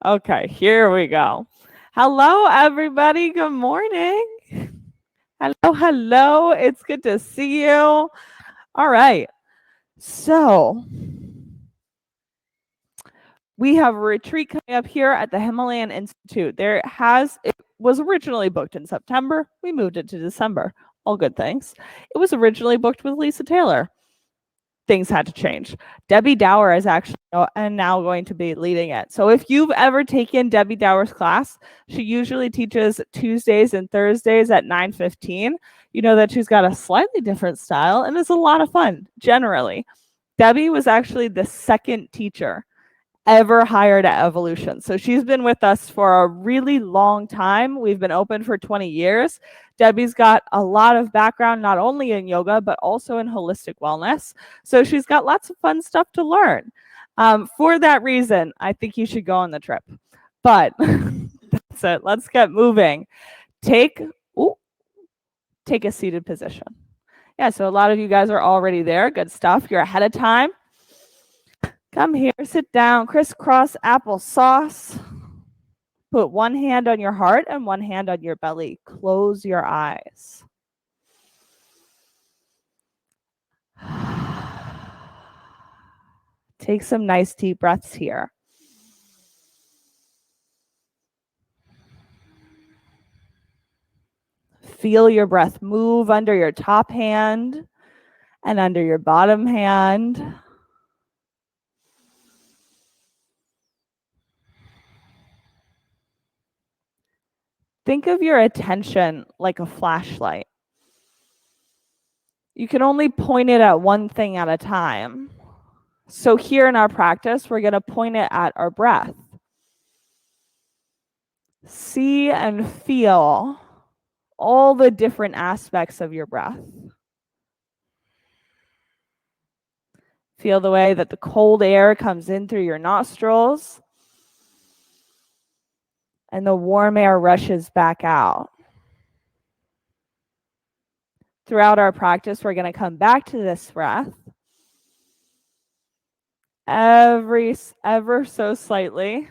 Okay, here we go. Hello, everybody. Good morning. Hello, hello. It's good to see you. All right. So, we have a retreat coming up here at the Himalayan Institute. It was originally booked in September. We moved it to December. All good things. It was originally booked with Lisa Taylor. Things had to change. Debbie Dower is actually now going to be leading it. So if you've ever taken Debbie Dower's class, she usually teaches Tuesdays and Thursdays at 9:15. You know that she's got a slightly different style and it's a lot of fun generally. Debbie was actually the second teacher ever hired at Evolution. So she's been with us for a really long time. We've been open for 20 years. Debbie's got a lot of background, not only in yoga, but also in holistic wellness. So she's got lots of fun stuff to learn. For that reason, I think you should go on the trip. But that's it. Let's get moving. Take a seated position. Yeah, so a lot of you guys are already there. Good stuff. You're ahead of time. Come here, sit down, crisscross applesauce. Put one hand on your heart and one hand on your belly. Close your eyes. Take some nice deep breaths here. Feel your breath move under your top hand and under your bottom hand. Think of your attention like a flashlight. You can only point it at one thing at a time. So here in our practice, we're going to point it at our breath. See and feel all the different aspects of your breath. Feel the way that the cold air comes in through your nostrils and the warm air rushes back out. Throughout our practice, we're going to come back to this breath ever so slightly,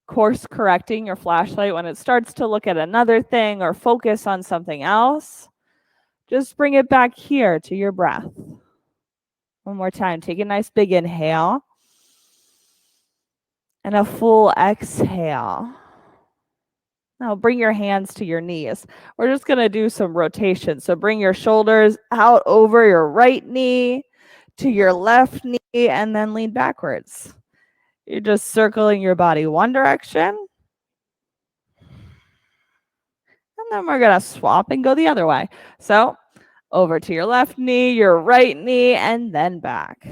course correcting your flashlight when it starts to look at another thing or focus on something else. Just bring it back here to your breath. One more time. Take a nice big inhale and a full exhale. Now bring your hands to your knees. We're just going to do some rotation. So bring your shoulders out over your right knee to your left knee and then lean backwards. You're just circling your body one direction. And then we're going to swap and go the other way. So over to your left knee, your right knee, and then back.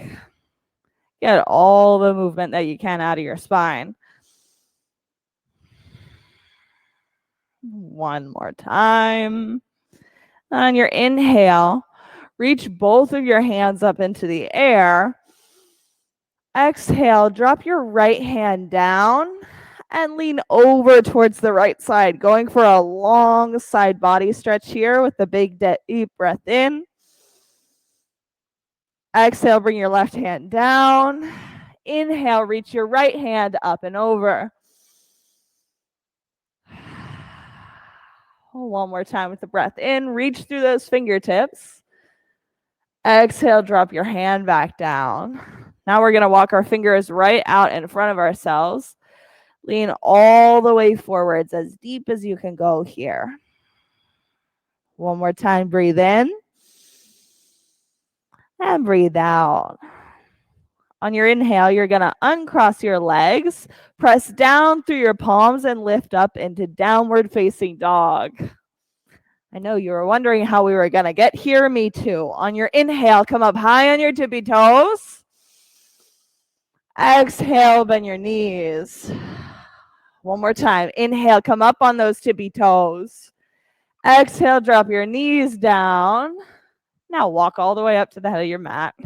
Get all the movement that you can out of your spine. One more time. On your inhale, reach both of your hands up into the air. Exhale, drop your right hand down and lean over towards the right side, going for a long side body stretch here with a big deep breath in. Exhale, bring your left hand down. Inhale, reach your right hand up and over. One more time with the breath in. Reach through those fingertips. Exhale, drop your hand back down. Now we're going to walk our fingers right out in front of ourselves. Lean all the way forwards as deep as you can go here. One more time, breathe in. And breathe out. On your inhale, you're going to uncross your legs, press down through your palms, and lift up into downward facing dog. I know you were wondering how we were going to get here. Me too. On your inhale, come up high on your tippy toes. Exhale, bend your knees. One more time. Inhale, come up on those tippy toes. Exhale, drop your knees down. Now walk all the way up to the head of your mat.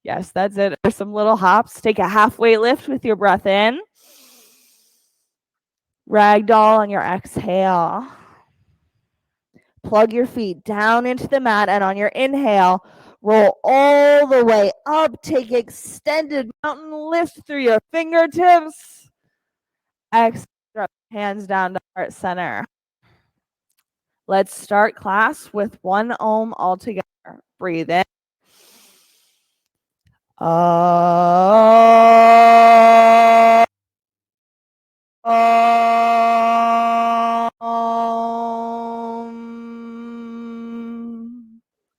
Yes, that's it. There's some little hops. Take a halfway lift with your breath in. Ragdoll on your exhale. Plug your feet down into the mat, and on your inhale, roll all the way up. Take extended mountain lift through your fingertips. Exhale, drop hands down to heart center. Let's start class with 1 Om all together. Breathe in.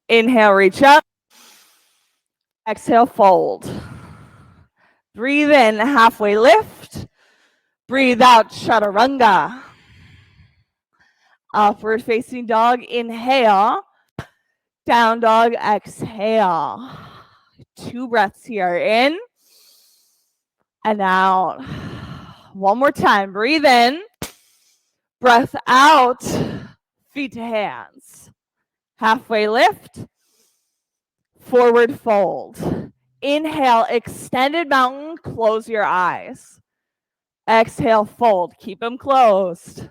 Inhale, reach up. Exhale, fold. Breathe in, halfway lift. Breathe out, chaturanga. Upward facing dog, inhale. Down dog, exhale. 2 breaths here, in and out. One more time, breathe in. Breath out, feet to hands. Halfway lift, forward fold. Inhale, extended mountain, close your eyes. Exhale, fold, keep them closed.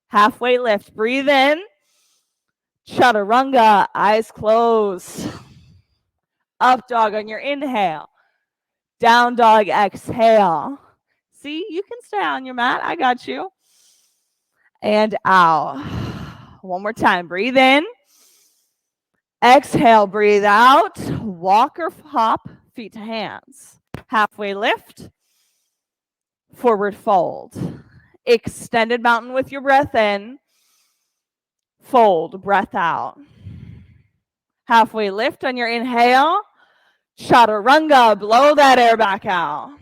Halfway lift, breathe in. Chaturanga, eyes closed. Up dog on your inhale. Down dog, exhale. See, you can stay on your mat, I got you. And out. One more time, breathe in. Exhale, breathe out. Walk or hop, feet to hands. Halfway lift. Forward fold. Extended mountain with your breath in. Fold, breath out. Halfway lift on your inhale. Chaturanga, blow that air back out.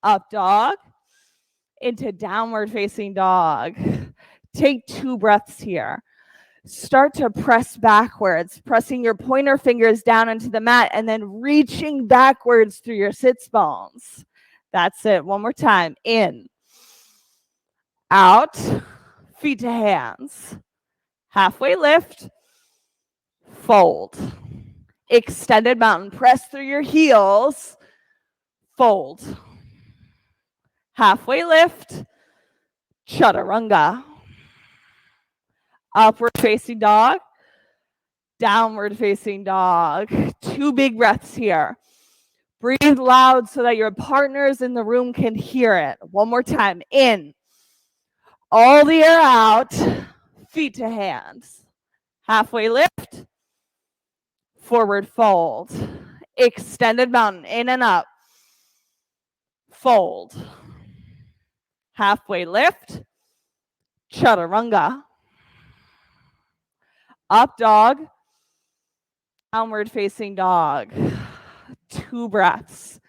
Up dog. Into downward facing dog. Take 2 breaths here. Start to press backwards, pressing your pointer fingers down into the mat and then reaching backwards through your sits bones. That's it. One more time. In. Out. Feet to hands. Halfway lift. Fold. Extended mountain. Press through your heels. Fold. Halfway lift. Chaturanga. Upward facing dog. Downward facing dog. 2 big breaths here. Breathe loud so that your partners in the room can hear it. One more time. In. All the air out. Feet to hands. Halfway lift. Forward fold. Extended mountain. In and up. Fold. Halfway lift. Chaturanga. Up dog. Downward facing dog. 2 breaths.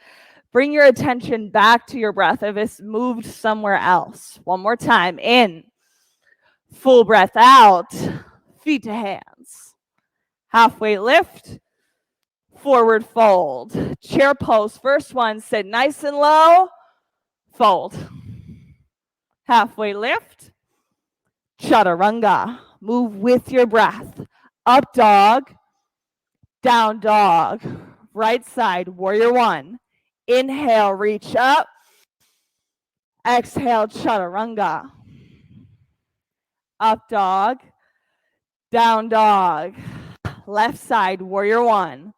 Bring your attention back to your breath if it's moved somewhere else. One more time. In. Full breath out. Feet to hands. Halfway lift. Forward fold. Chair pose. First one, sit nice and low. Fold. Halfway lift. Chaturanga. Move with your breath. Up dog. Down dog. Right side, warrior 1. Inhale, reach up. Exhale, chaturanga. Up dog. Down dog. Left side, warrior 1.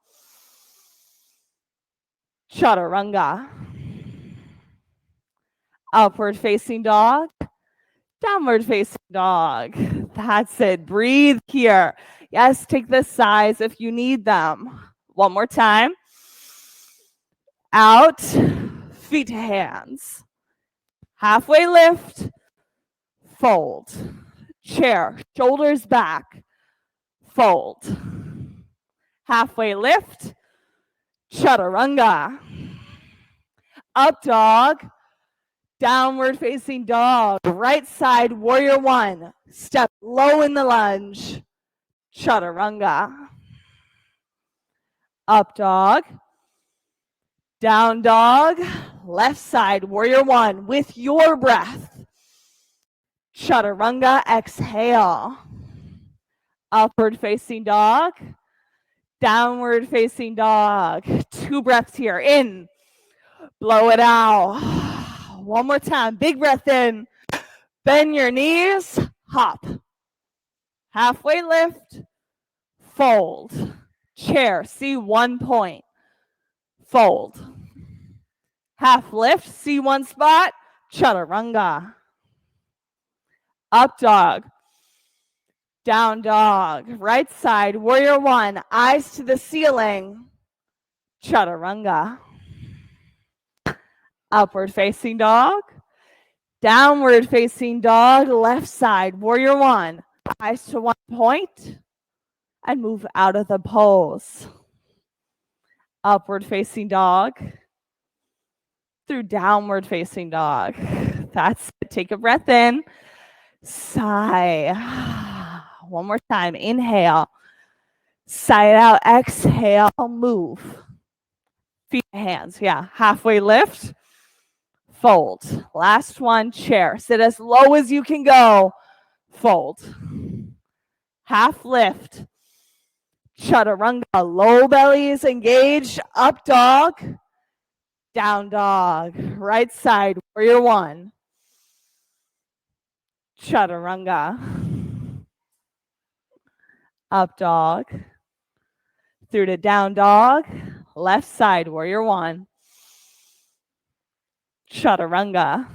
Chaturanga. Upward facing dog. Downward facing dog. That's it. Breathe here. Yes, take the sighs if you need them. One more time. Out. Feet to hands. Halfway lift. Fold. Chair. Shoulders back. Fold. Halfway lift. Chaturanga. Up dog. Downward facing dog. Right side, warrior 1. Step low in the lunge. Chaturanga. Up dog. Down dog. Left side, warrior 1. With your breath. Chaturanga. Exhale. Upward facing dog. Downward facing dog. 2 breaths here. In. Blow it out. One more time. Big breath in. Bend your knees. Hop. Halfway lift. Fold. Chair. See 1 point. Fold. Half lift. See 1 spot. chaturanga, up dog, down dog, right side, warrior one, eyes to the ceiling, chaturanga, upward facing dog, downward facing dog, left side, warrior one, eyes to one point, and move out of the pose. Upward facing dog, through downward facing dog. That's it. Take a breath in, sigh. One more time, inhale, sigh it out, exhale, move. Feet, hands, yeah, halfway lift, fold. Last one, chair. Sit as low as you can go, fold. Half lift, chaturanga, low belly is engaged, up dog, down dog, right side, warrior one, chaturanga, up dog, through to down dog, left side, warrior one, chaturanga,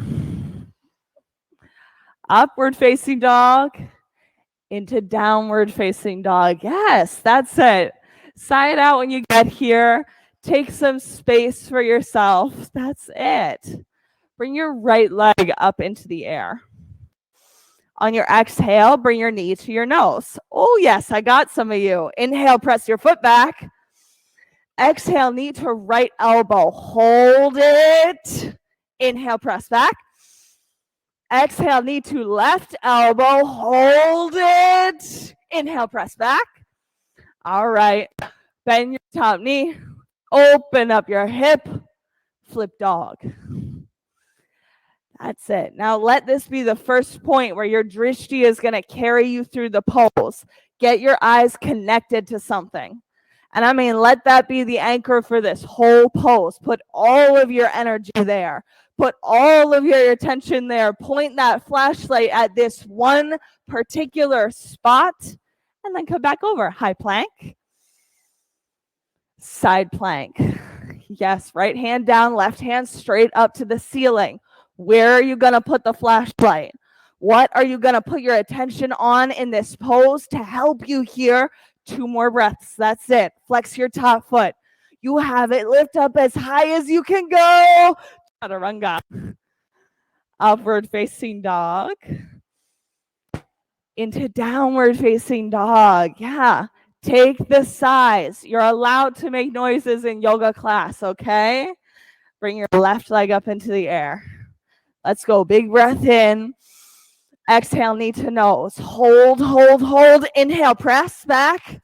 upward facing dog, into downward facing dog. Yes, that's it. Sigh it out when you get here. Take some space for yourself. That's it. Bring your right leg up into the air. On your exhale, bring your knee to your nose. Oh, yes, I got some of you. Inhale, press your foot back. Exhale, knee to right elbow. Hold it. Inhale, press back. Exhale, knee to left elbow. Hold it. Inhale, press back. All right. Bend your top knee. Open up your hip. Flip dog. That's it. Now let this be the first point where your drishti is going to carry you through the pose. Get your eyes connected to something. And I mean, let that be the anchor for this whole pose. Put all of your energy there. Put all of your attention there. Point that flashlight at this one particular spot. And then come back over. High plank. Side plank. Yes, right hand down, left hand straight up to the ceiling. Where are you going to put the flashlight? What are you going to put your attention on in this pose to help you here? 2 more breaths. That's it. Flex your top foot. You have it. Lift up as high as you can go. Chaturanga. Upward facing dog. Into downward facing dog. Yeah. Take the size. You're allowed to make noises in yoga class, okay? Bring your left leg up into the air. Let's go. Big breath in. Exhale, knee to nose. Hold, hold, hold. Inhale, press back.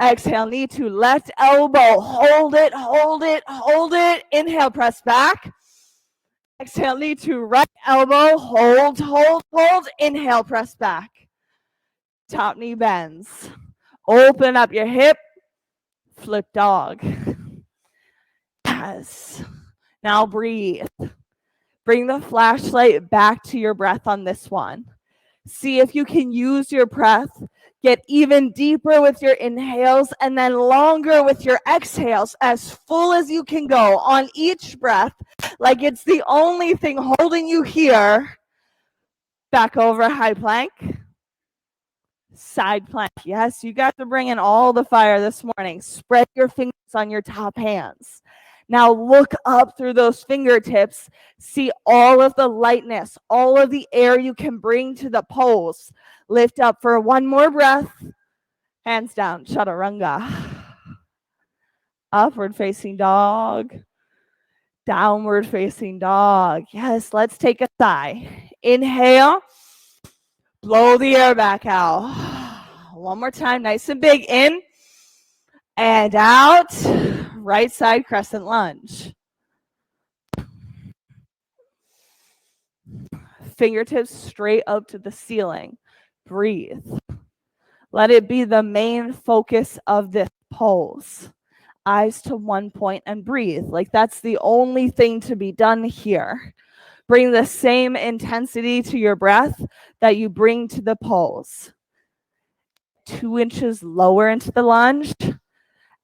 Exhale, knee to left elbow. Hold it, hold it, hold it. Inhale, press back. Exhale, knee to right elbow. Hold, hold, hold. Inhale, press back. Top knee bends. Open up your hip. Flip dog. Yes. Now breathe. Bring the flashlight back to your breath on this one. See if you can use your breath. Get even deeper with your inhales and then longer with your exhales, as full as you can go on each breath, like it's the only thing holding you here. Back over, high plank. Side plank. Yes, you got to bring in all the fire this morning. Spread your fingers on your top hands. Now look up through those fingertips. See all of the lightness, all of the air you can bring to the pose. Lift up for 1 more breath. Hands down, chaturanga. Upward facing dog. Downward facing dog. Yes, let's take a sigh. Inhale. Blow the air back out. 1 more time, nice and big. In and out. Right side crescent lunge. Fingertips straight up to the ceiling. Breathe. Let it be the main focus of this pose. Eyes to one point and breathe. Like that's the only thing to be done here. Bring the same intensity to your breath that you bring to the pose. 2 inches lower into the lunge.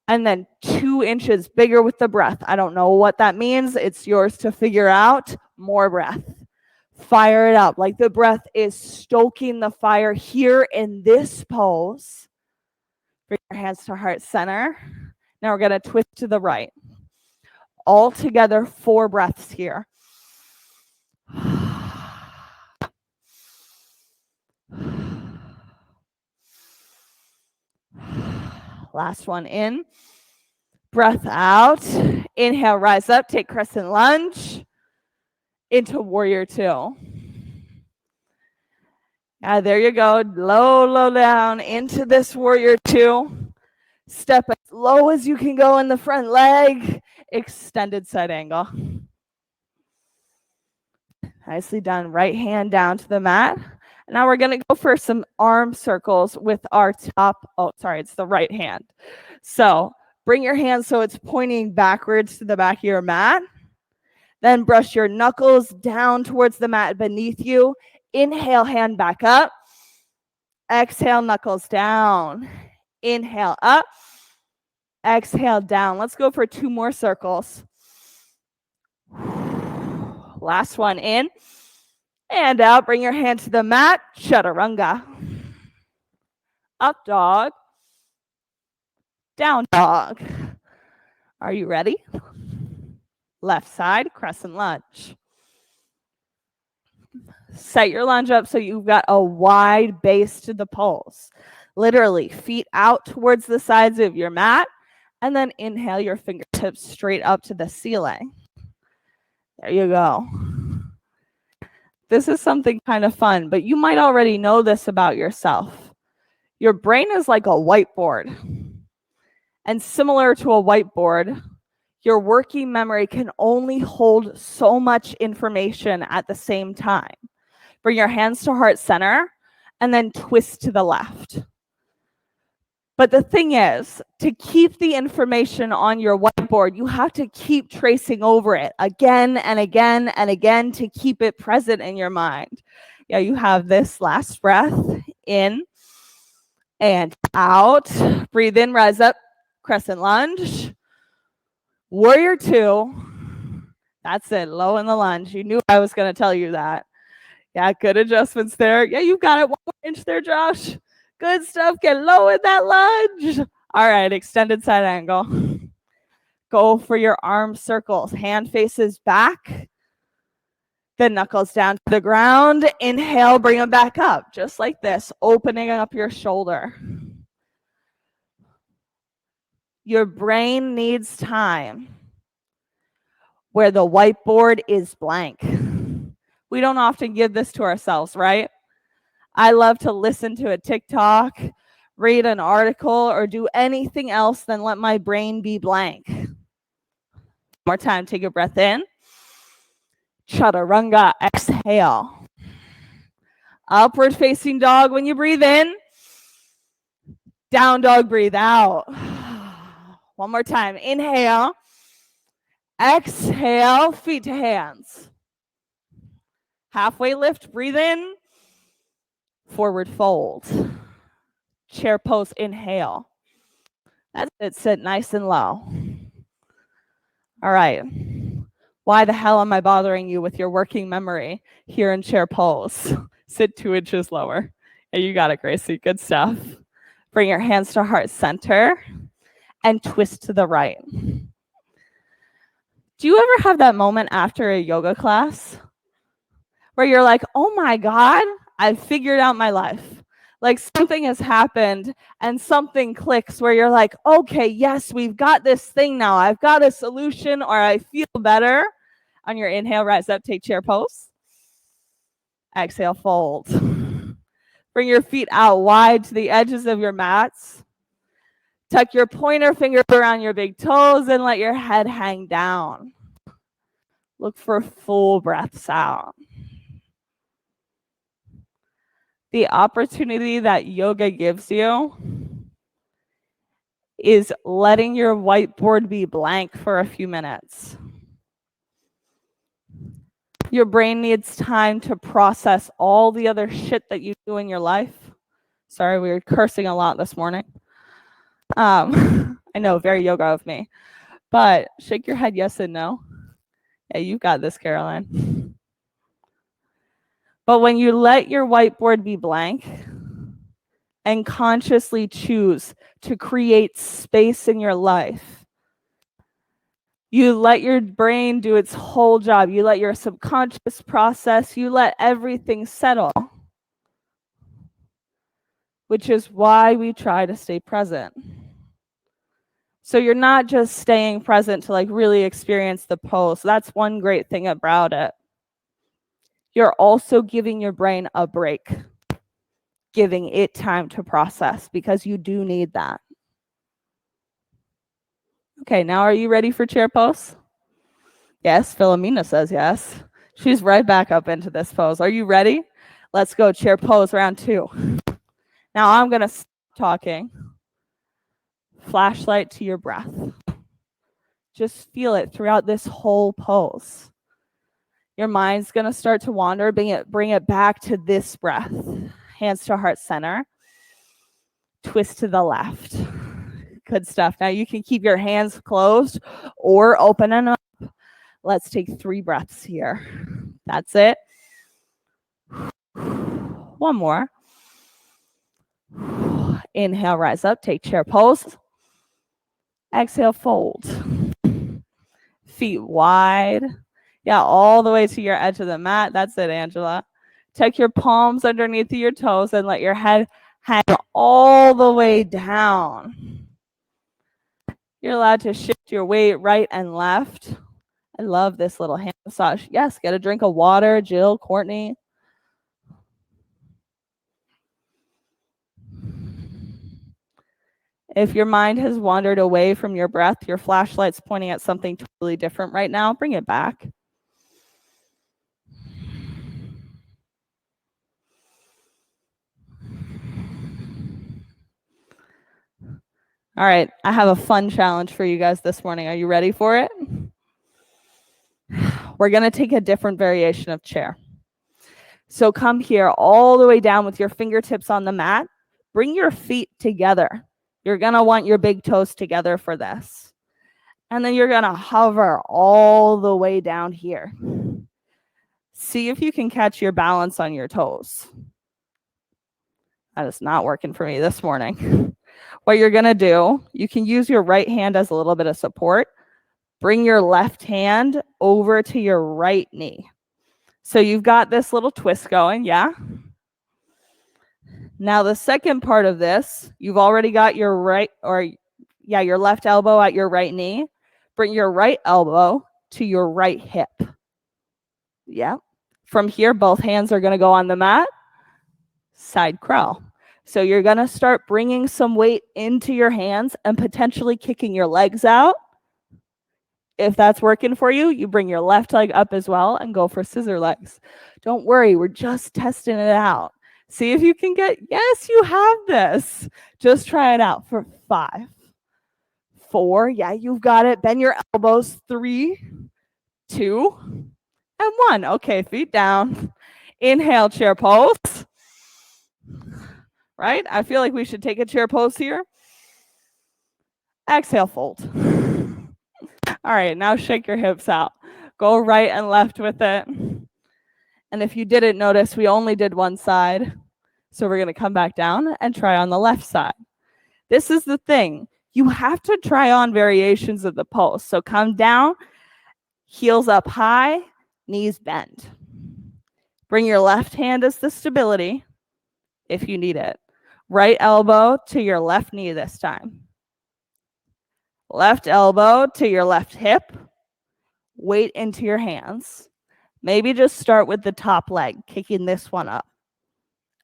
And then 2 inches bigger with the breath. I don't know what that means. It's yours to figure out. More breath. Fire it up. Like the breath is stoking the fire here in this pose. Bring your hands to heart center. Now we're going to twist to the right. All together, 4 breaths here. Last one in. Breath out. Inhale, rise up, take crescent lunge into warrior 2. There you go. Low down into this warrior 2. Step as low as you can go in the front leg. Extended side angle. Nicely done. Right hand down to the mat. Now we're going to go for some arm circles with our top. Oh, sorry, it's the right hand. So bring your hand so it's pointing backwards to the back of your mat. Then brush your knuckles down towards the mat beneath you. Inhale, hand back up. Exhale, knuckles down. Inhale, up. Exhale, down. Let's go for 2 more circles. Last one in. And out. Bring your hand to the mat. Chaturanga. Up dog. Down dog. Are you ready? Left side, crescent lunge. Set your lunge up so you've got a wide base to the pulse. Literally, feet out towards the sides of your mat, and then inhale your fingertips straight up to the ceiling. There you go. This is something kind of fun, but you might already know this about yourself. Your brain is like a whiteboard. And similar to a whiteboard, your working memory can only hold so much information at the same time. Bring your hands to heart center and then twist to the left. But the thing is, to keep the information on your whiteboard, you have to keep tracing over it again and again and again to keep it present in your mind. Yeah, you have this last breath in and out. Breathe in, rise up, crescent lunge. Warrior 2. That's it, low in the lunge. You knew I was going to tell you that. Yeah, good adjustments there. Yeah, you got it. 1 more inch there, Josh. Good stuff. Get low in that lunge. All right, extended side angle. Go for your arm circles. Hand faces back. The knuckles down to the ground. Inhale, bring them back up. Just like this, opening up your shoulder. Your brain needs time where the whiteboard is blank. We don't often give this to ourselves, right? I love to listen to a TikTok, read an article, or do anything else than let my brain be blank. One more time, take a breath in. Chaturanga, exhale. Upward facing dog when you breathe in. Down dog, breathe out. One more time, inhale. Exhale, feet to hands. Halfway lift, breathe in. Forward fold. Chair pose, inhale. That's it, sit nice and low. All right. Why the hell am I bothering you with your working memory here in chair pose? Sit 2 inches lower. Yeah, you got it, Gracie. Good stuff. Bring your hands to heart center and twist to the right. Do you ever have that moment after a yoga class where you're like, oh my God, I've figured out my life? Like something has happened and something clicks where you're like, okay, yes, we've got this thing now. I've got a solution, or I feel better. On your inhale, rise up, take chair pose. Exhale, fold. Bring your feet out wide to the edges of your mats. Tuck your pointer finger around your big toes and let your head hang down. Look for full breaths out. The opportunity that yoga gives you is letting your whiteboard be blank for a few minutes. Your brain needs time to process all the other shit that you do in your life. Sorry, we were cursing a lot this morning. I know, very yoga of me. But shake your head yes and no. Yeah, you got this, Caroline. But when you let your whiteboard be blank and consciously choose to create space in your life, you let your brain do its whole job. You let your subconscious process, you let everything settle, which is why we try to stay present. So you're not just staying present to like really experience the pose. That's one great thing about it. You're also giving your brain a break, giving it time to process, because you do need that. Okay, now are you ready for chair pose? Yes, Philomena says yes. She's right back up into this pose. Are you ready? Let's go chair pose round 2. Now I'm going to stop talking. Flashlight to your breath. Just feel it throughout this whole pose. Your mind's going to start to wander. Bring it back to this breath. Hands to heart center. Twist to the left. Good stuff. Now you can keep your hands closed or open them up. Let's take 3 breaths here. That's it. One more. Inhale, rise up. Take chair pose. Exhale, fold. Feet wide. Yeah, all the way to your edge of the mat. That's it, Angela. Tuck your palms underneath your toes and let your head hang all the way down. You're allowed to shift your weight right and left. I love this little hand massage. Yes, get a drink of water, Jill, Courtney. If your mind has wandered away from your breath, your flashlight's pointing at something totally different right now, bring it back. All right, I have a fun challenge for you guys this morning. Are you ready for it? We're going to take a different variation of chair. So come here all the way down with your fingertips on the mat. Bring your feet together. You're going to want your big toes together for this. And then you're going to hover all the way down here. See if you can catch your balance on your toes. That is not working for me this morning. What you're going to do, you can use your right hand as a little bit of support. Bring your left hand over to your right knee. So you've got this little twist going, yeah? Now the second part of this, you've already got your your left elbow at your right knee. Bring your right elbow to your right hip. Yeah. From here, both hands are going to go on the mat. Side crawl. So you're going to start bringing some weight into your hands and potentially kicking your legs out. If that's working for you, you bring your left leg up as well and go for scissor legs. Don't worry, we're just testing it out. See if you can yes, you have this. Just try it out for 5, 4. Yeah, you've got it. Bend your elbows. 3, 2, and 1. Okay, feet down. Inhale, chair pose. Right? I feel like we should take a chair pose here. Exhale, fold. All right, now shake your hips out. Go right and left with it. And if you didn't notice, we only did one side. So we're going to come back down and try on the left side. This is the thing. You have to try on variations of the pose. So come down, heels up high, knees bend. Bring your left hand as the stability if you need it. Right elbow to your left knee this time. Left elbow to your left hip. Weight into your hands. Maybe just start with the top leg, kicking this one up.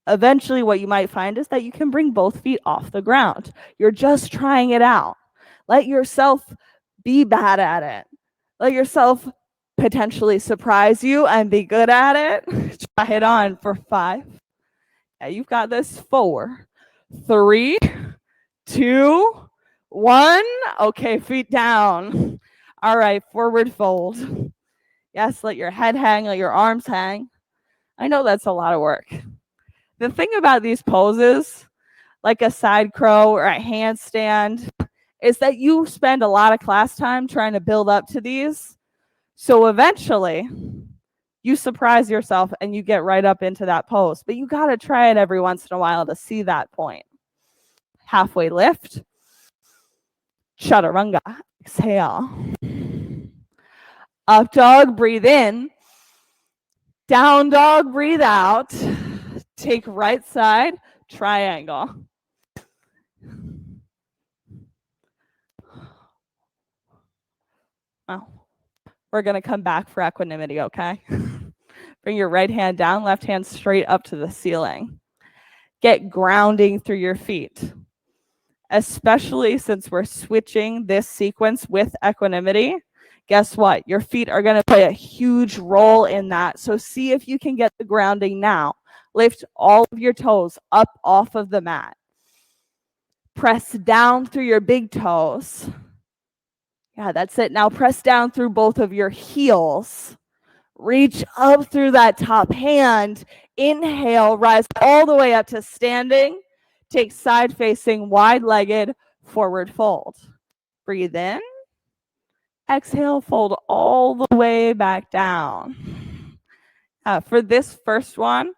Eventually, what you might find is that you can bring both feet off the ground. You're just trying it out. Let yourself be bad at it. Let yourself potentially surprise you and be good at it. Try it on for 5. Yeah, you've got this. 4, 3, 2, 1. Okay, feet down. All right, forward fold. Yes, let your head hang, let your arms hang. I know that's a lot of work. The thing about these poses, like a side crow or a handstand, is that you spend a lot of class time trying to build up to these. So eventually, you surprise yourself and you get right up into that pose. But you got to try it every once in a while to see that point. Halfway lift. Chaturanga. Exhale. Up dog, breathe in. Down dog, breathe out. Take right side, triangle. Oh, we're going to come back for equanimity, okay? Bring your right hand down, left hand straight up to the ceiling. Get grounding through your feet, especially since we're switching this sequence with equanimity. Guess what? Your feet are going to play a huge role in that. So see if you can get the grounding now. Lift all of your toes up off of the mat. Press down through your big toes. Yeah, that's it. Now press down through both of your heels. Reach up through that top hand. Inhale, rise all the way up to standing. Take side facing, wide-legged, forward fold. Breathe in. Exhale, fold all the way back down. For this first one,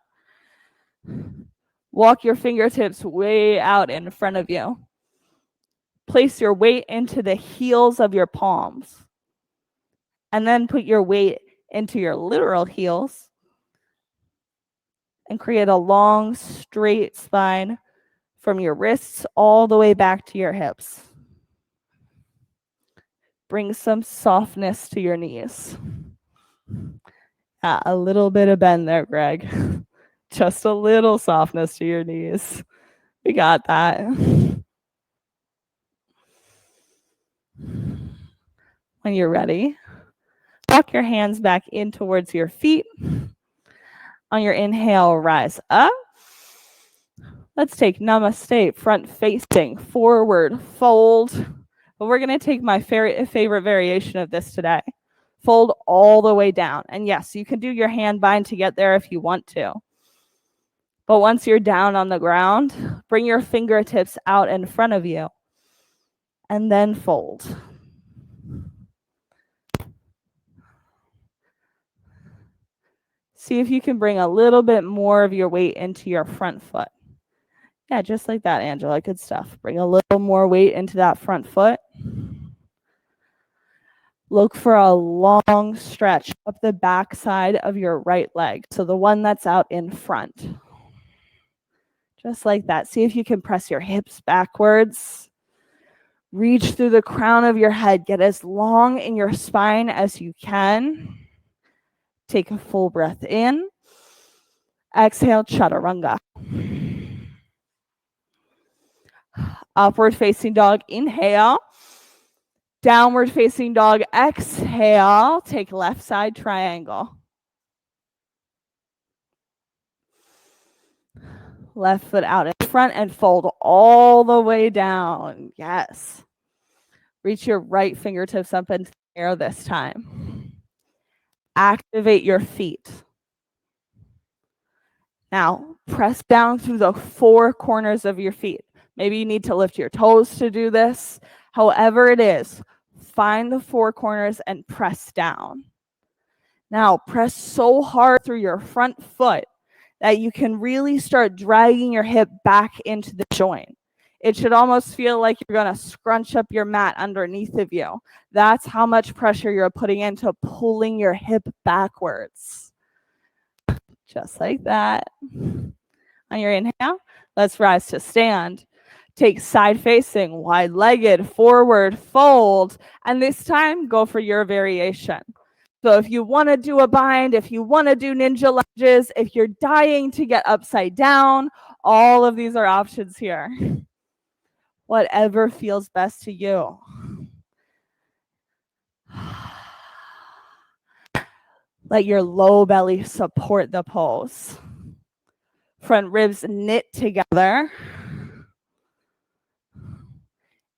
walk your fingertips way out in front of you. Place your weight into the heels of your palms. And then put your weight into your literal heels. And create a long, straight spine from your wrists all the way back to your hips. Bring some softness to your knees. A little bit of bend there, Greg. Just a little softness to your knees. We got that. When you're ready, walk your hands back in towards your feet. On your inhale, rise up. Let's take namaste, front facing, forward fold. But we're going to take my favorite variation of this today. Fold all the way down. And yes, you can do your hand bind to get there if you want to. But once you're down on the ground, bring your fingertips out in front of you. And then fold. See if you can bring a little bit more of your weight into your front foot. Yeah, just like that, Angela. Good stuff. Bring a little more weight into that front foot. Look for a long stretch up the back side of your right leg. So the one that's out in front. Just like that. See if you can press your hips backwards. Reach through the crown of your head. Get as long in your spine as you can. Take a full breath in. Exhale, chaturanga. Upward facing dog, inhale. Downward facing dog, exhale. Take left side triangle. Left foot out in front and fold all the way down. Yes. Reach your right fingertips up into the air this time. Activate your feet. Now, press down through the four corners of your feet. Maybe you need to lift your toes to do this. However it is, find the four corners and press down. Now, press so hard through your front foot that you can really start dragging your hip back into the joint. It should almost feel like you're going to scrunch up your mat underneath of you. That's how much pressure you're putting into pulling your hip backwards. Just like that. On your inhale, let's rise to stand. Take side facing, wide-legged, forward fold. And this time, go for your variation. So if you want to do a bind, if you want to do ninja lunges, if you're dying to get upside down, all of these are options here. Whatever feels best to you. Let your low belly support the pose. Front ribs knit together.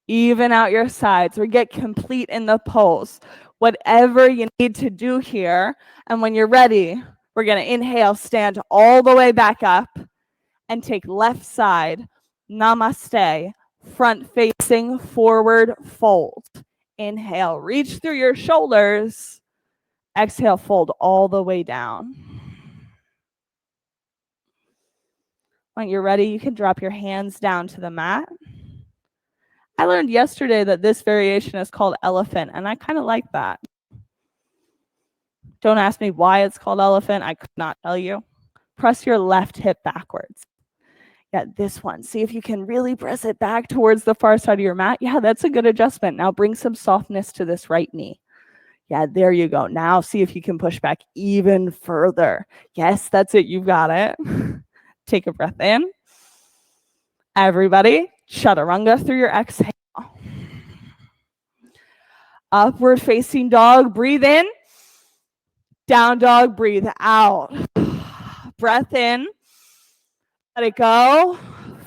Even out your sides or get complete in the pose. Whatever you need to do here. And when you're ready, we're going to inhale, stand all the way back up and take left side, namaste, front facing, forward fold. Inhale, reach through your shoulders. Exhale, fold all the way down. When you're ready, you can drop your hands down to the mat. I learned yesterday that this variation is called elephant, and I kind of like that. Don't ask me why it's called elephant. I could not tell you. Press your left hip backwards. Yeah, this one. See if you can really press it back towards the far side of your mat. Yeah, that's a good adjustment. Now bring some softness to this right knee. Yeah, there you go. Now see if you can push back even further. Yes, that's it. You've got it. Take a breath in. Everybody, chaturanga through your exhale. Upward facing dog, breathe in. Down dog, breathe out. Breath in. Let it go.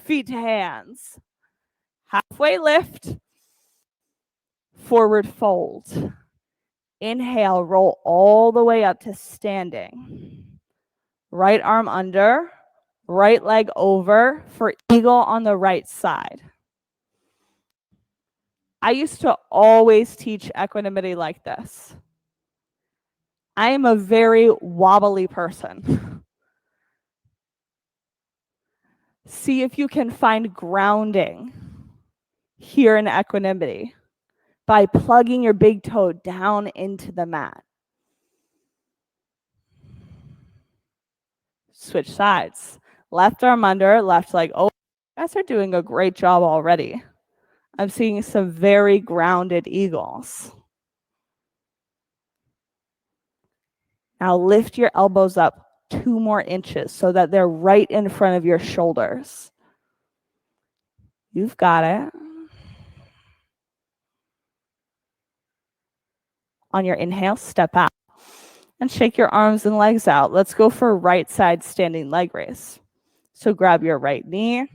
Feet to hands. Halfway lift. Forward fold. Inhale, roll all the way up to standing. Right arm under. Right leg over for eagle on the right side. I used to always teach equanimity like this. I am a very wobbly person. See if you can find grounding here in equanimity by plugging your big toe down into the mat. Switch sides. Left arm under, left leg over. You guys are doing a great job already. I'm seeing some very grounded eagles. Now lift your elbows up 2 more inches so that they're right in front of your shoulders. You've got it. On your inhale, step out and shake your arms and legs out. Let's go for right side standing leg raise. So grab your right knee.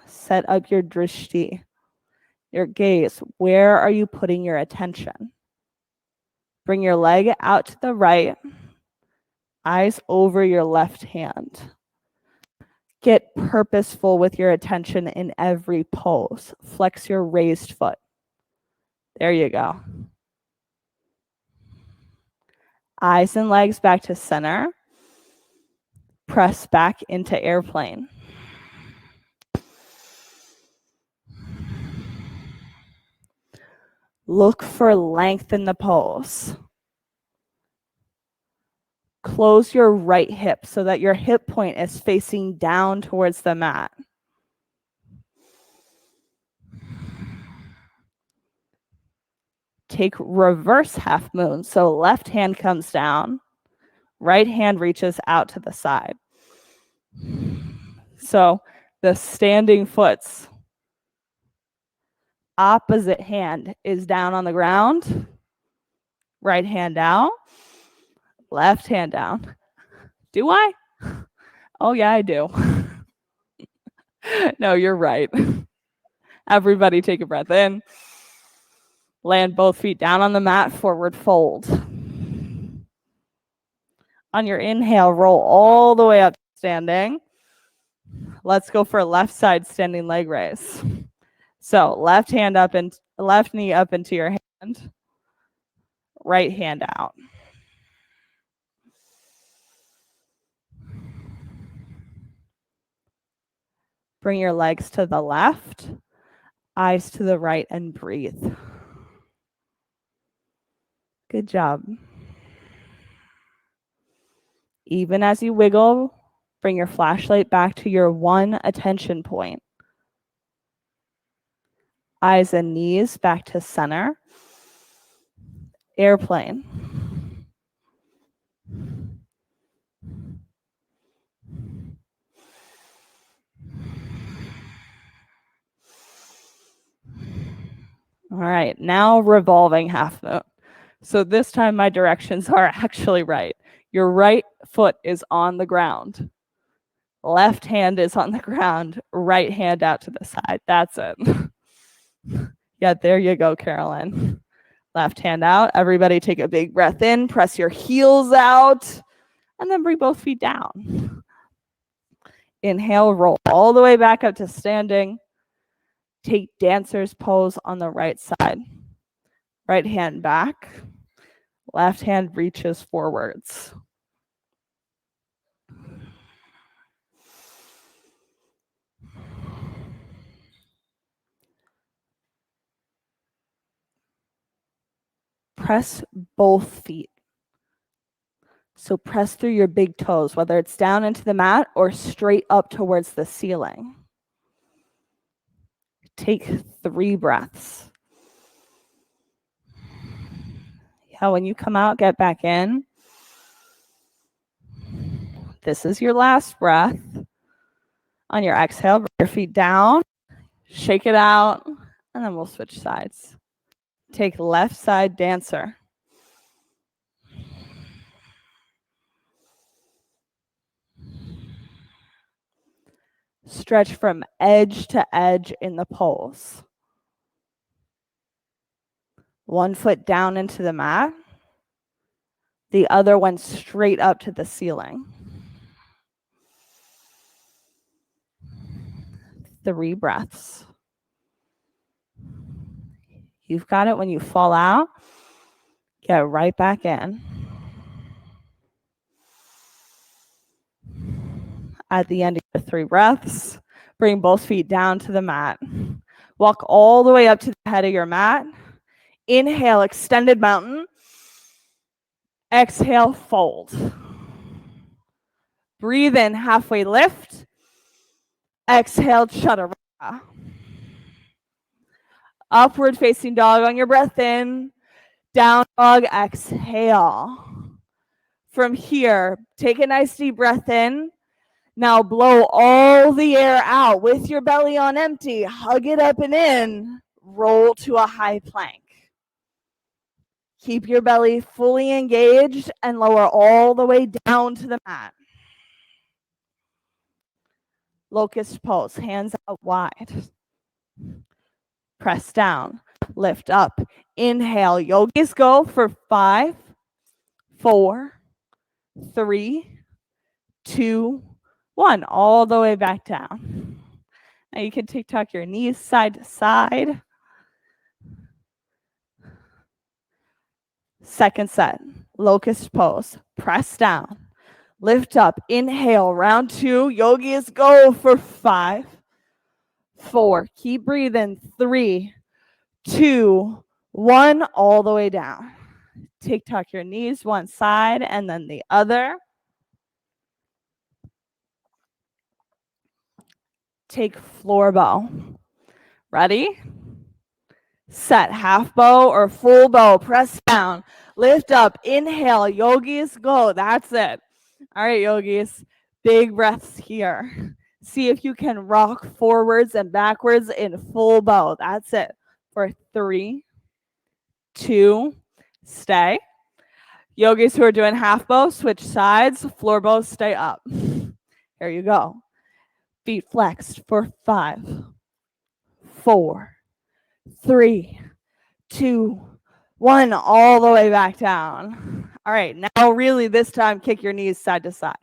Set up your drishti, your gaze. Where are you putting your attention? Bring your leg out to the right, eyes over your left hand. Get purposeful with your attention in every pose. Flex your raised foot. There you go. Eyes and legs back to center. Press back into airplane. Look for length in the pose. Close your right hip so that your hip point is facing down towards the mat. Take reverse half moon. So left hand comes down, right hand reaches out to the side. So the standing foot's opposite hand is down on the ground. Right hand out, left hand down. Do I? Oh yeah, I do. No, you're right. Everybody take a breath in. Land both feet down on the mat, forward fold. On your inhale, roll all the way up to standing. Let's go for left side standing leg raise. So left hand up and left knee up into your hand. Right hand out. Bring your legs to the left, eyes to the right, and breathe. Good job. Even as you wiggle, bring your flashlight back to your one attention point. Eyes and knees back to center. Airplane. All right, now revolving half moon. So this time my directions are actually right. Your right foot is on the ground. Left hand is on the ground. Right hand out to the side. That's it. Yeah, there you go, Carolyn. Left hand out. Everybody take a big breath in. Press your heels out. And then bring both feet down. Inhale, roll all the way back up to standing. Take dancer's pose on the right side. Right hand back. Left hand reaches forwards. Press both feet. So press through your big toes, whether it's down into the mat or straight up towards the ceiling. Take 3 breaths. Yeah, when you come out, get back in. This is your last breath. On your exhale, bring your feet down, shake it out, and then we'll switch sides. Take left side dancer. Stretch from edge to edge in the pose. 1 foot down into the mat. The other one straight up to the ceiling. 3 breaths. You've got it. When you fall out, get right back in. At the end of your 3 breaths, bring both feet down to the mat. Walk all the way up to the head of your mat. Inhale, extended mountain. Exhale, fold. Breathe in, halfway lift. Exhale, chaturanga. Upward facing dog on your breath in. Down dog, exhale. From here, take a nice deep breath in. Now blow all the air out with your belly on empty. Hug it up and in. Roll to a high plank. Keep your belly fully engaged and lower all the way down to the mat. Locust pose, hands out wide. Press down, lift up. Inhale, yogis go for 5, 4, 3, 2, 1. All the way back down. Now you can tuck your knees side to side. Second set, locust pose. Press down, lift up. Inhale, round 2. Yogis go for 5, 4. Keep breathing. 3, 2, 1. All the way down. Tuck your knees one side and then the other. Take floor bow. Ready? Set, half bow or full bow. Press down, lift up. Inhale, yogis go. That's it. All right, yogis, big breaths here. See if you can rock forwards and backwards in full bow. That's it. For 3, 2, stay. Yogis who are doing half bow, switch sides. Floor bow, stay up. Here you go. Feet flexed for 5, 4, 3, 2, 1. All the way back down. All right, now really this time kick your knees side to side.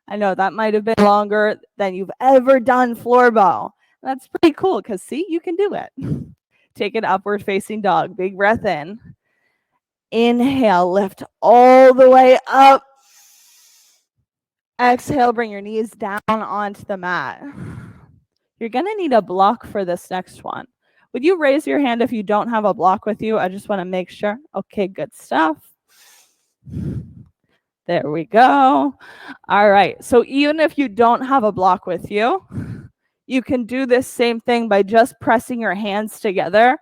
I know that might have been longer than you've ever done floor bow. That's pretty cool because see, you can do it. Take an upward facing dog. Big breath in. Inhale, lift all the way up. Exhale, bring your knees down onto the mat. You're going to need a block for this next one. Would you raise your hand if you don't have a block with you? I just want to make sure. Okay, good stuff. There we go. All right. So even if you don't have a block with you, you can do this same thing by just pressing your hands together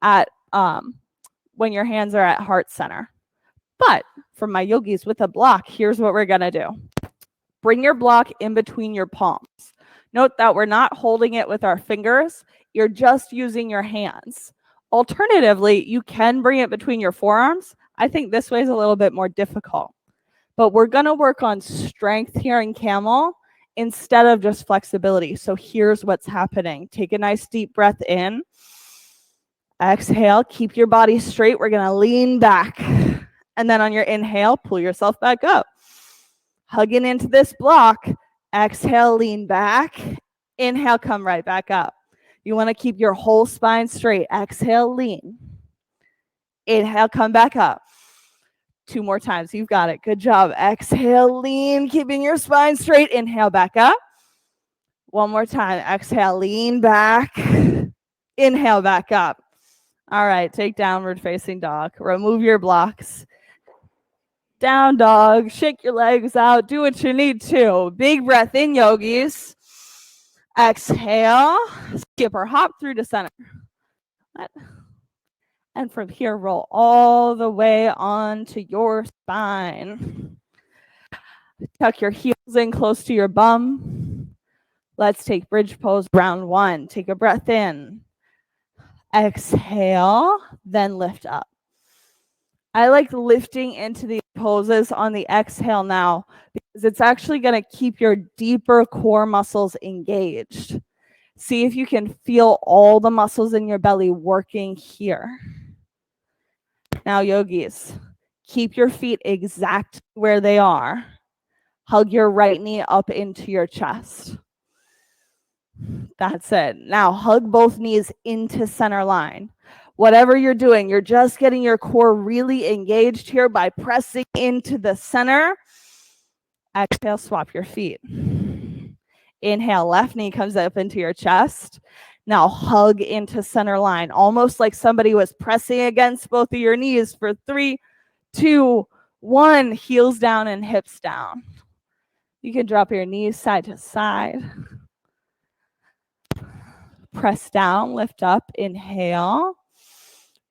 at when your hands are at heart center. But for my yogis with a block, here's what we're going to do. Bring your block in between your palms. Note that we're not holding it with our fingers. You're just using your hands. Alternatively, you can bring it between your forearms. I think this way is a little bit more difficult. But we're going to work on strength here in camel instead of just flexibility. So here's what's happening. Take a nice deep breath in. Exhale, keep your body straight. We're going to lean back. And then on your inhale, pull yourself back up. Hugging into this block. Exhale, lean back. Inhale, come right back up. You want to keep your whole spine straight. Exhale, lean. Inhale, come back up. 2 more times. You've got it. Good job. Exhale, lean, keeping your spine straight. Inhale, back up. 1 more time. Exhale, lean back. Inhale, back up. All right, take downward facing dog. Remove your blocks. Down dog. Shake your legs out. Do what you need to. Big breath in, yogis. Exhale. Skip or hop through to center. And from here, roll all the way onto your spine. Tuck your heels in close to your bum. Let's take bridge pose round 1. Take a breath in. Exhale, then lift up. I like lifting into the poses on the exhale now because it's actually going to keep your deeper core muscles engaged. See if you can feel all the muscles in your belly working here. Now, yogis, keep your feet exactly where they are. Hug your right knee up into your chest. That's it. Now, hug both knees into center line. Whatever you're doing, you're just getting your core really engaged here by pressing into the center. Exhale, swap your feet. Inhale, left knee comes up into your chest. Now hug into center line, almost like somebody was pressing against both of your knees for 3, 2, 1. Heels down and hips down. You can drop your knees side to side. Press down, lift up, inhale.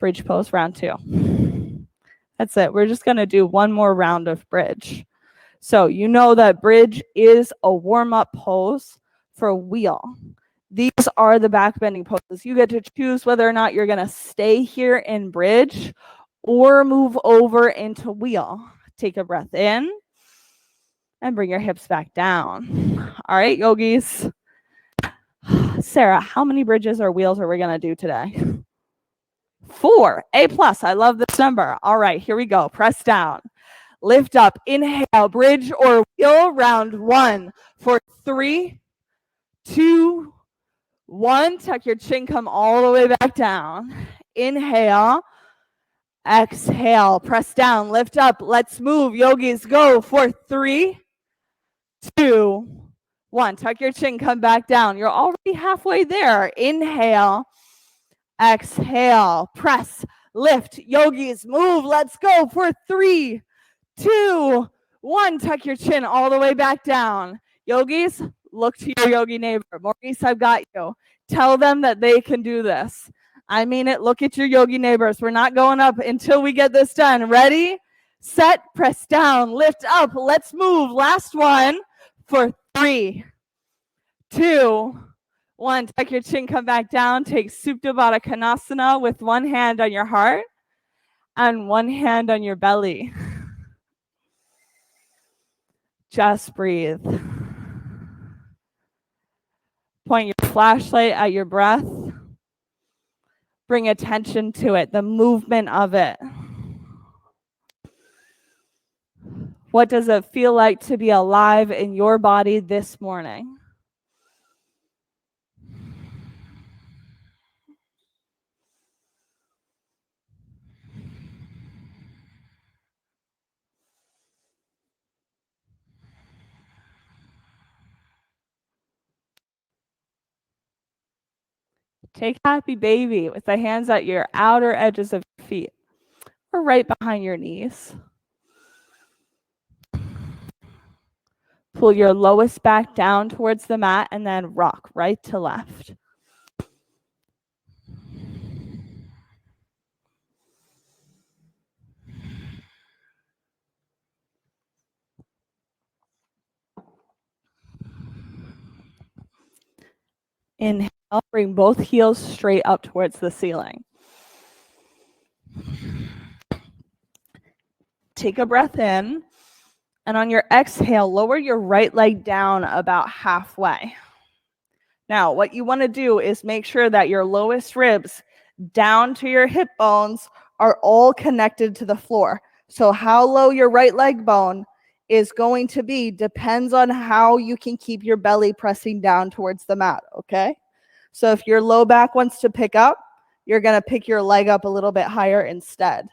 Bridge pose, round 2. That's it. We're just going to do 1 more round of bridge. So you know that bridge is a warm-up pose for wheel. These are the back bending poses. You get to choose whether or not you're going to stay here in bridge or move over into wheel. Take a breath in and bring your hips back down. All right, yogis. Sarah, how many bridges or wheels are we going to do today? 4. A+. I love this number. All right, here we go. Press down. Lift up. Inhale. Bridge or wheel. Round 1 for 3, 2, 1. Tuck your chin. Come all the way back down. Inhale. Exhale. Press down. Lift up. Let's move. Yogis, go for 3, 2, 1. Tuck your chin. Come back down. You're already halfway there. Inhale. Exhale. Press. Lift. Yogis, move. Let's go for 3, 2, 1. Tuck your chin all the way back down. Yogis, look to your yogi neighbor. Maurice, I've got you. Tell them that they can do this. I mean it. Look at your yogi neighbors. We're not going up until we get this done. Ready, set, press down, lift up. Let's move. Last one for 3, 2, 1. Tuck your chin, come back down. Take Supta Baddha Konasana with 1 hand on your heart and 1 hand on your belly. Just breathe. Point your flashlight at your breath. Bring attention to it, the movement of it. What does it feel like to be alive in your body this morning? Take happy baby with the hands at your outer edges of your feet or right behind your knees. Pull your lowest back down towards the mat and then rock right to left. Inhale, bring both heels straight up towards the ceiling. Take a breath in, and on your exhale, lower your right leg down about halfway. Now, what you want to do is make sure that your lowest ribs down to your hip bones are all connected to the floor. So how low your right leg bone is going to be depends on how you can keep your belly pressing down towards the mat, okay? So if your low back wants to pick up, you're going to pick your leg up a little bit higher instead.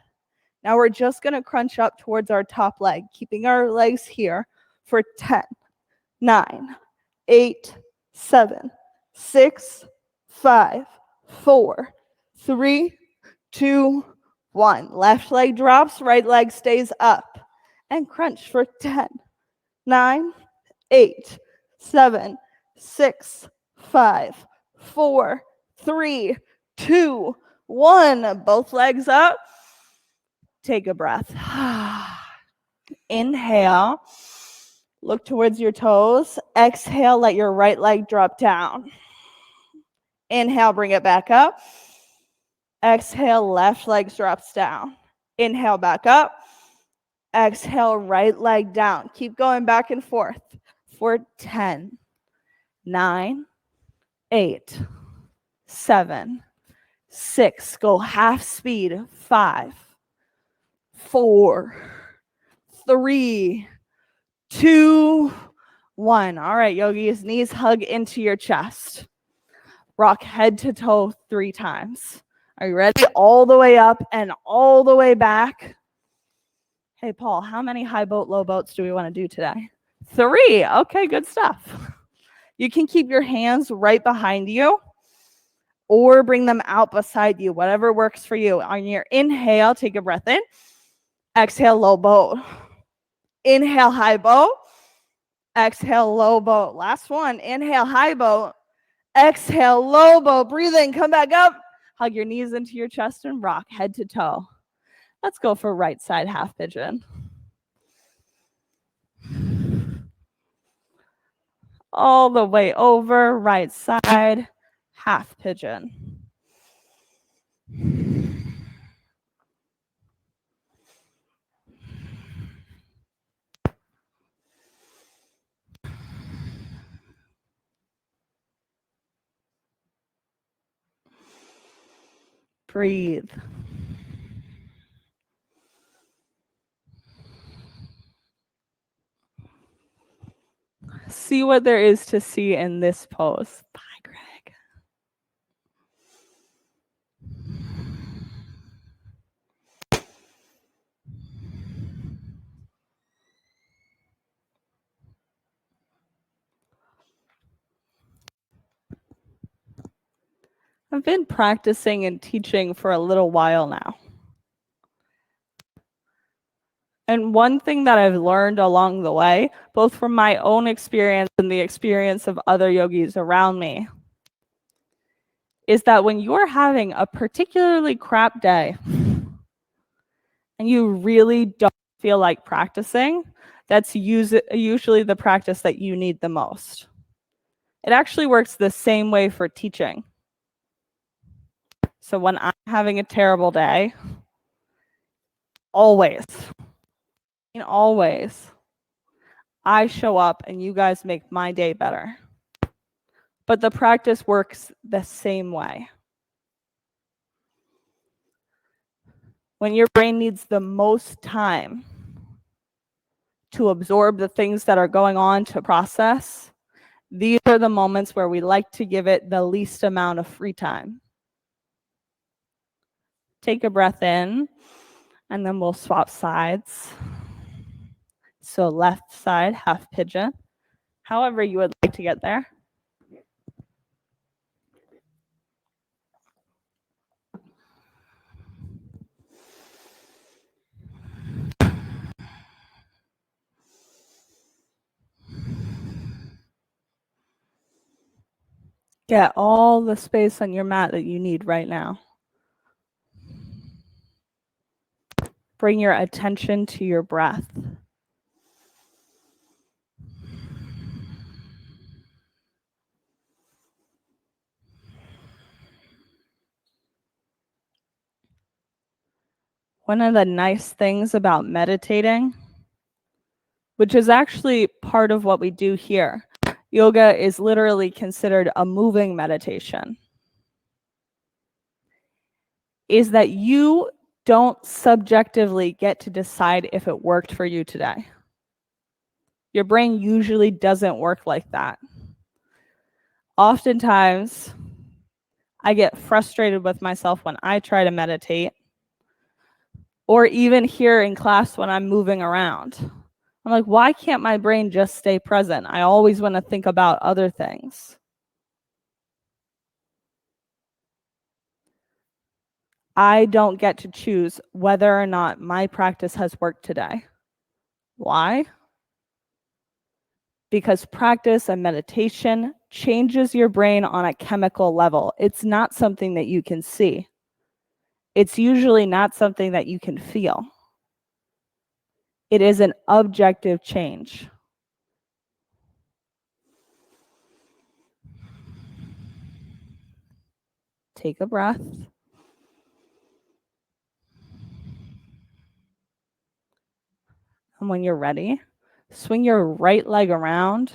Now we're just going to crunch up towards our top leg, keeping our legs here for 10, 9, 8, 7, 6, 5, 4, 3, 2, 1. Left leg drops, right leg stays up. And crunch for 10, 9, 8, 7, 6, 5, 4, 3, 2, 1. Both legs up. Take a breath. Inhale. Look towards your toes. Exhale, let your right leg drop down. Inhale, bring it back up. Exhale, left leg drops down. Inhale, back up. Exhale, right leg down. Keep going back and forth for 10, 9, 8, 7, 6. Go half speed. 5, 4, 3, 2, 1. All right, yogis, knees hug into your chest. Rock head to toe 3 times. Are you ready? All the way up and all the way back. Hey, Paul, how many high boat, low boats do we want to do today? 3. Okay, good stuff. You can keep your hands right behind you or bring them out beside you, whatever works for you. On your inhale, take a breath in. Exhale, low boat. Inhale, high boat. Exhale, low boat. Last one. Inhale, high boat. Exhale, low boat. Breathe in, come back up. Hug your knees into your chest and rock head to toe. Let's go for right side half pigeon. All the way over, right side, half pigeon. Breathe. See what there is to see in this pose. Bye, Greg. I've been practicing and teaching for a little while now. And one thing that I've learned along the way, both from my own experience and the experience of other yogis around me, is that when you're having a particularly crap day and you really don't feel like practicing, that's usually the practice that you need the most. It actually works the same way for teaching. So when I'm having a terrible day, always, I show up and you guys make my day better. But the practice works the same way. When your brain needs the most time to absorb the things that are going on to process, these are the moments where we like to give it the least amount of free time. Take a breath in, and then we'll swap sides. So left side, half pigeon. However you would like to get there. Get all the space on your mat that you need right now. Bring your attention to your breath. One of the nice things about meditating, which is actually part of what we do here, yoga is literally considered a moving meditation, is that you don't subjectively get to decide if it worked for you today. Your brain usually doesn't work like that. Oftentimes, I get frustrated with myself when I try to meditate, or even here in class when I'm moving around. I'm like, why can't my brain just stay present? I always want to think about other things. I don't get to choose whether or not my practice has worked today. Why? Because practice and meditation changes your brain on a chemical level. It's not something that you can see. It's usually not something that you can feel. It is an objective change. Take a breath. And when you're ready, swing your right leg around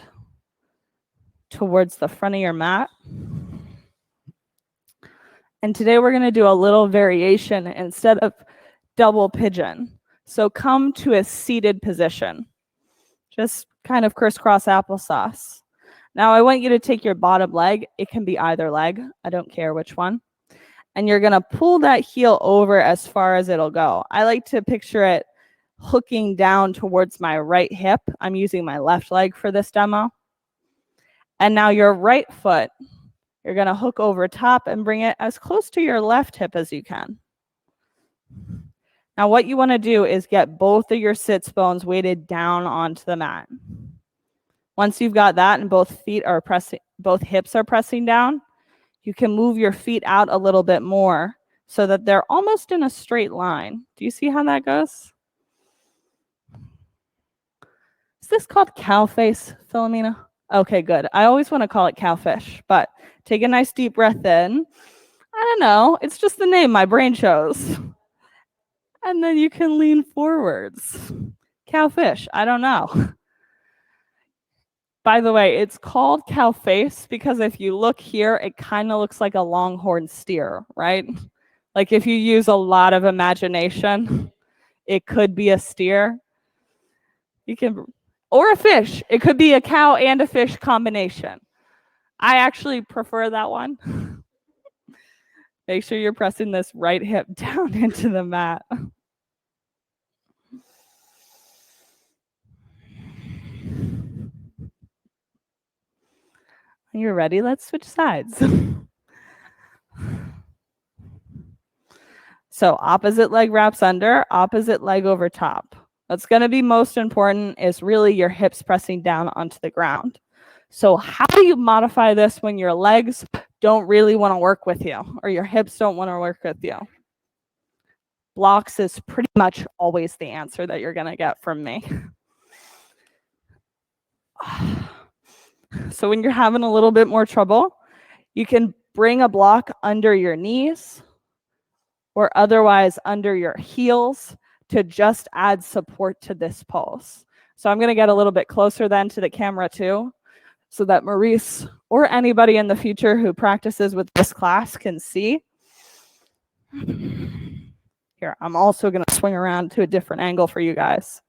towards the front of your mat. And today we're going to do a little variation instead of double pigeon. So come to a seated position, just kind of crisscross applesauce. Now I want you to take your bottom leg. It can be either leg. I don't care which one. And you're going to pull that heel over as far as it'll go. I like to picture it hooking down towards my right hip. I'm using my left leg for this demo. And now your right foot, you're going to hook over top and bring it as close to your left hip as you can. Now what you want to do is get both of your sits bones weighted down onto the mat. Once you've got that and both hips are pressing down, you can move your feet out a little bit more so that they're almost in a straight line. Do you see how that goes? Is this called cow face, Philomena? Okay, good. I always want to call it cowfish, but take a nice deep breath in. I don't know. It's just the name my brain chose. And then you can lean forwards. Cowfish. I don't know. By the way, it's called cow face because if you look here, it kind of looks like a longhorn steer, right? Like if you use a lot of imagination, it could be a steer. You can, or a fish. It could be a cow and a fish combination. I actually prefer that one. Make sure you're pressing this right hip down into the mat. When you're ready, let's switch sides. So opposite leg wraps under, opposite leg over top. What's going to be most important is really your hips pressing down onto the ground. So how do you modify this when your legs don't really want to work with you or your hips don't want to work with you? Blocks is pretty much always the answer that you're going to get from me. So when you're having a little bit more trouble, you can bring a block under your knees or otherwise under your heels to just add support to this pose. So I'm going to get a little bit closer then to the camera too, so that Maurice or anybody in the future who practices with this class can see. Here, I'm also going to swing around to a different angle for you guys.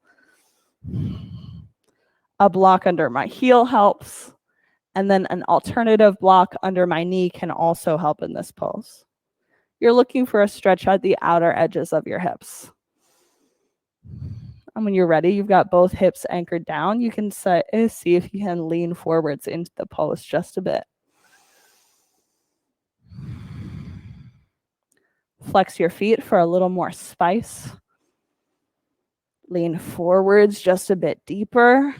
A block under my heel helps, and then an alternative block under my knee can also help in this pose. You're looking for a stretch at the outer edges of your hips. And when you're ready, you've got both hips anchored down. You can see if you can lean forwards into the pose just a bit. Flex your feet for a little more spice. Lean forwards just a bit deeper.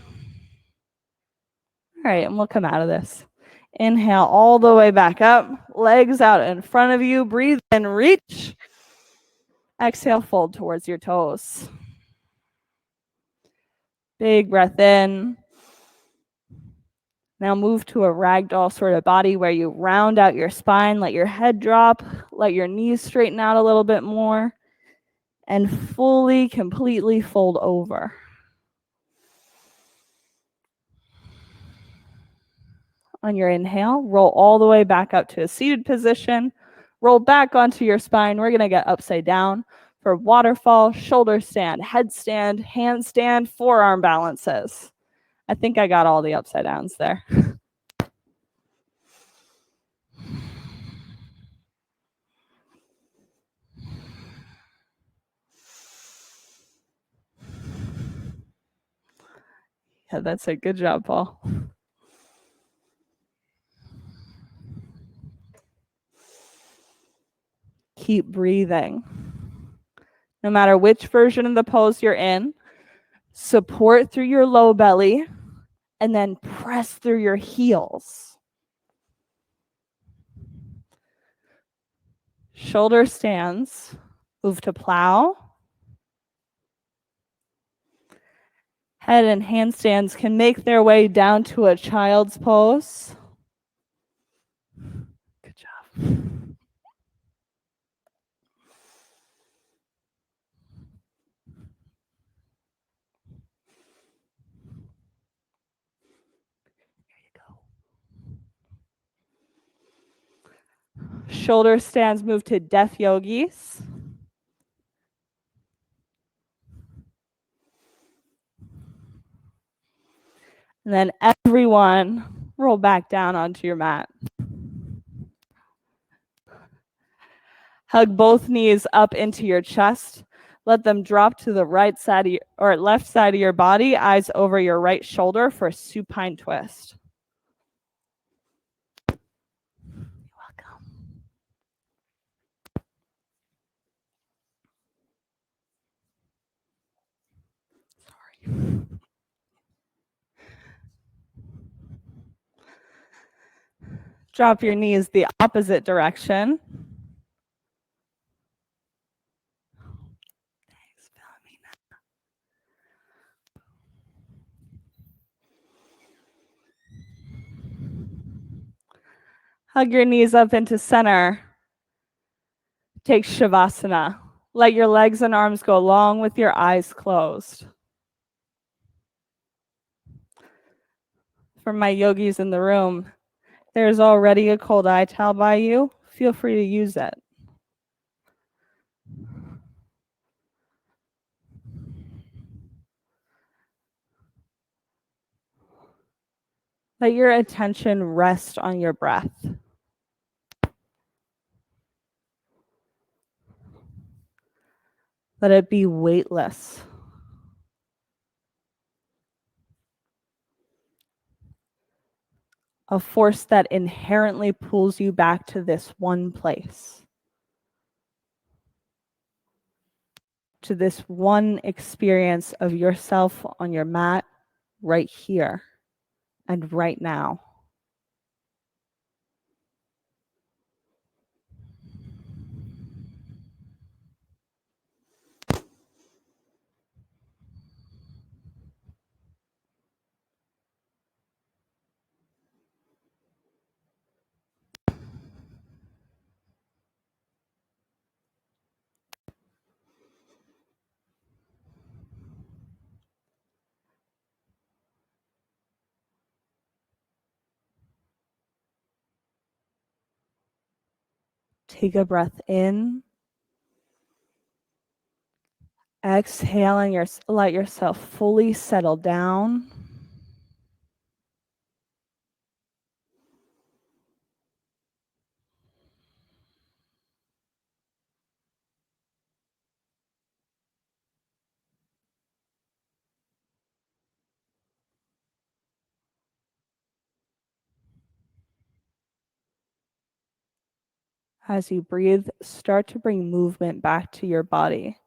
All right, and we'll come out of this. Inhale all the way back up. Legs out in front of you. Breathe in, reach. Exhale, fold towards your toes. Big breath in. Now move to a ragdoll sort of body where you round out your spine, let your head drop, let your knees straighten out a little bit more, and fully, completely fold over. On your inhale, roll all the way back up to a seated position. Roll back onto your spine. We're going to get upside down for waterfall, shoulder stand, headstand, handstand, forearm balances. I think I got all the upside downs there. Yeah, that's a good job, Paul. Keep breathing. No matter which version of the pose you're in, support through your low belly and then press through your heels. Shoulder stands, move to plow. Head and handstands can make their way down to a child's pose. Good job. Shoulder stands move to death yogis. And then everyone roll back down onto your mat. Hug both knees up into your chest. Let them drop to the right side of or left side of your body, eyes over your right shoulder for a supine twist. You're welcome. Sorry. Drop your knees the opposite direction. Thanks, Philomena. Hug your knees up into center. Take Shavasana. Let your legs and arms go long with your eyes closed. For my yogis in the room, there's already a cold eye towel by you. Feel free to use it. Let your attention rest on your breath. Let it be weightless. A force that inherently pulls you back to this one place, to this one experience of yourself on your mat right here and right now. Take a breath in. Exhale and let yourself fully settle down. As you breathe, start to bring movement back to your body,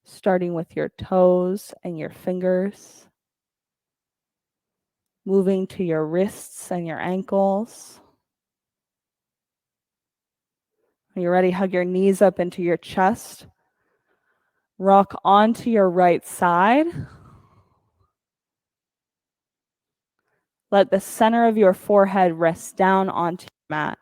starting with your toes and your fingers, moving to your wrists and your ankles. When you're ready, hug your knees up into your chest. Rock onto your right side. Let the center of your forehead rest down onto your mat.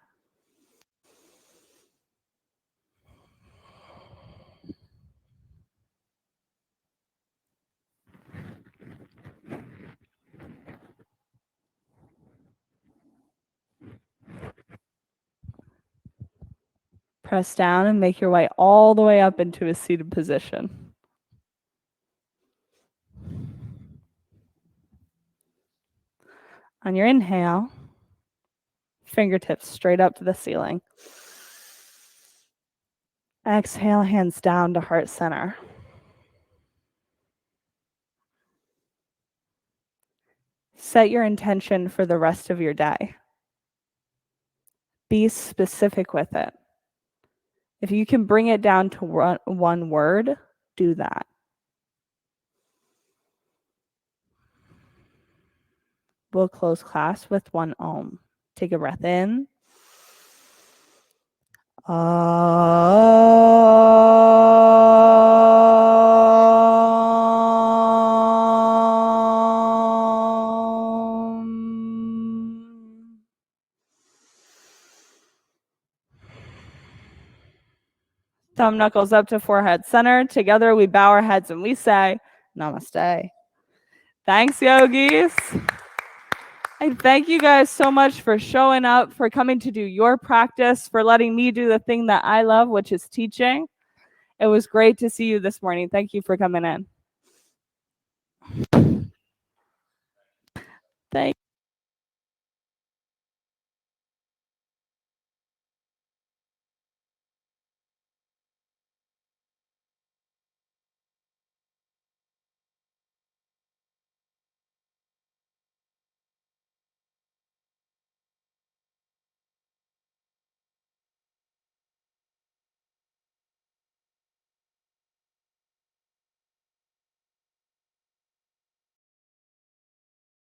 Press down and make your way all the way up into a seated position. On your inhale, fingertips straight up to the ceiling. Exhale, hands down to heart center. Set your intention for the rest of your day. Be specific with it. If you can bring it down to one word, do that. We'll close class with one Om. Take a breath in. Thumb knuckles up to forehead center. Together we bow our heads and we say, Namaste. Thanks, yogis. I thank you guys so much for showing up, for coming to do your practice, for letting me do the thing that I love, which is teaching. It was great to see you this morning. Thank you for coming in.